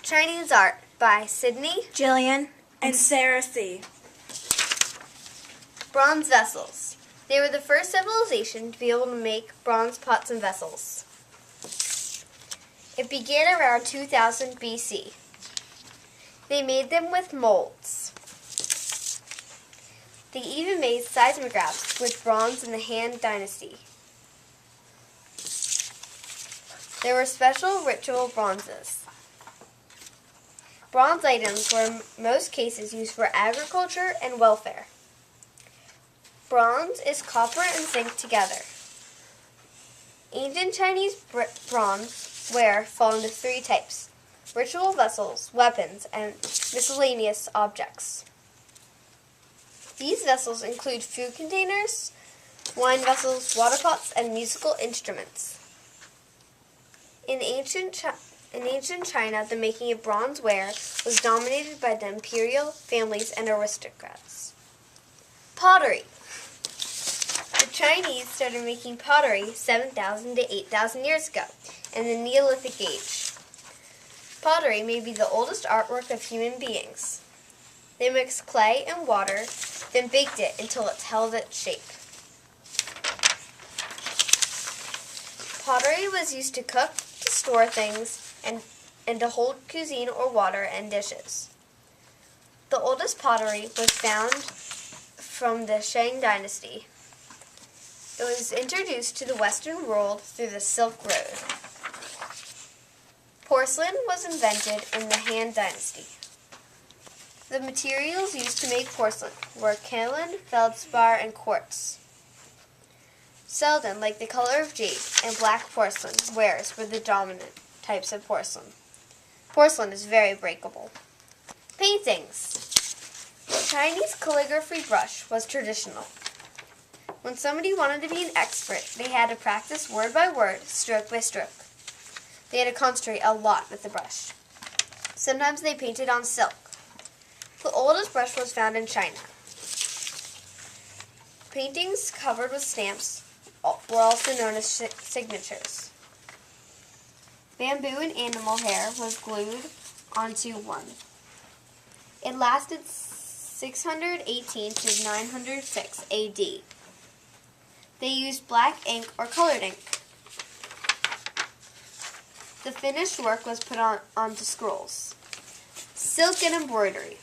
Chinese Art by Sydney, Jillian, and Sarah C. Bronze vessels. They were the first civilization to be able to make bronze pots and vessels. It began around 2000 BC. They made them with molds. They even made seismographs with bronze in the Han Dynasty. There were special ritual bronzes. Bronze items were in most cases used for agriculture and welfare. Bronze is copper and zinc together. Ancient Chinese bronze ware fall into three types: ritual vessels, weapons, and miscellaneous objects. These vessels include food containers, wine vessels, water pots, and musical instruments. In ancient China, the making of bronze ware was dominated by the imperial families and aristocrats. Pottery. The Chinese started making pottery 7,000 to 8,000 years ago in the Neolithic Age. Pottery may be the oldest artwork of human beings. They mixed clay and water, then baked it until it held its shape. Pottery was used to cook, to store things, and to hold cuisine or water and dishes. The oldest pottery was found from the Shang Dynasty. It was introduced to the Western world through the Silk Road. Porcelain was invented in the Han Dynasty. The materials used to make porcelain were kaolin, feldspar, and quartz. Celadon, like the color of jade, and black porcelain wares were the dominant types of porcelain. Porcelain is very breakable. Paintings. The Chinese calligraphy brush was traditional. When somebody wanted to be an expert, they had to practice word by word, stroke by stroke. They had to concentrate a lot with the brush. Sometimes they painted on silk. The oldest brush was found in China. Paintings covered with stamps were also known as signatures. Bamboo and animal hair was glued onto one. It lasted 618 to 906 AD. They used black ink or colored ink. The finished work was put onto scrolls. Silk and embroidery.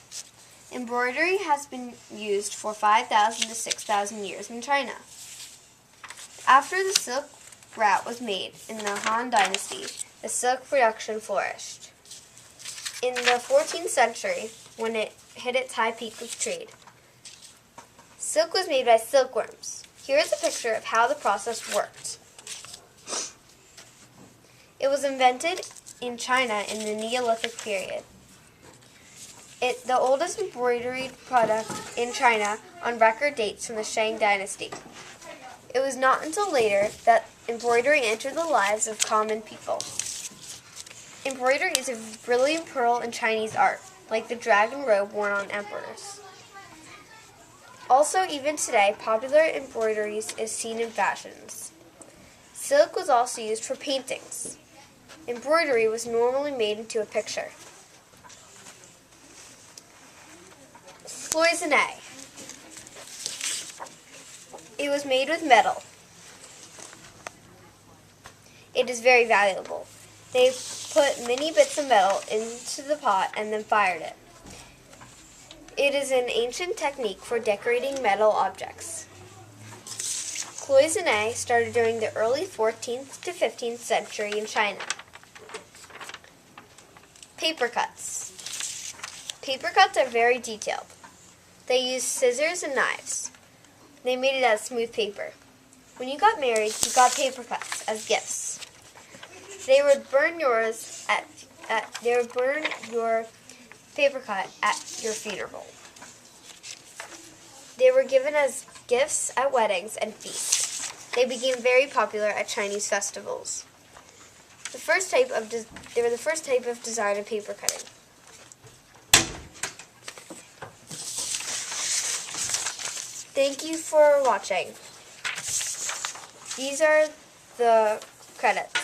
Embroidery has been used for 5,000 to 6,000 years in China. After the silk route was made in the Han Dynasty, the silk production flourished. In the 14th century, when it hit its high peak of trade, silk was made by silkworms. Here is a picture of how the process worked. It was invented in China in the Neolithic period. The oldest embroidered product in China on record dates from the Shang Dynasty. It was not until later that embroidery entered the lives of common people. Embroidery is a brilliant pearl in Chinese art, like the dragon robe worn on emperors. Also, even today, popular embroideries is seen in fashions. Silk was also used for paintings. Embroidery was normally made into a picture. Cloisonne. It was made with metal. It is very valuable. They put many bits of metal into the pot and then fired it. It is an ancient technique for decorating metal objects. Cloisonne started during the early 14th to 15th century in China. Paper cuts. Paper cuts are very detailed. They used scissors and knives. They made it out of smooth paper. When you got married, you got paper cuts as gifts. They would burn your paper cut at your funeral. They were given as gifts at weddings and feasts. They became very popular at Chinese festivals. They were the first type of design of paper cutting. Thank you for watching. These are the credits.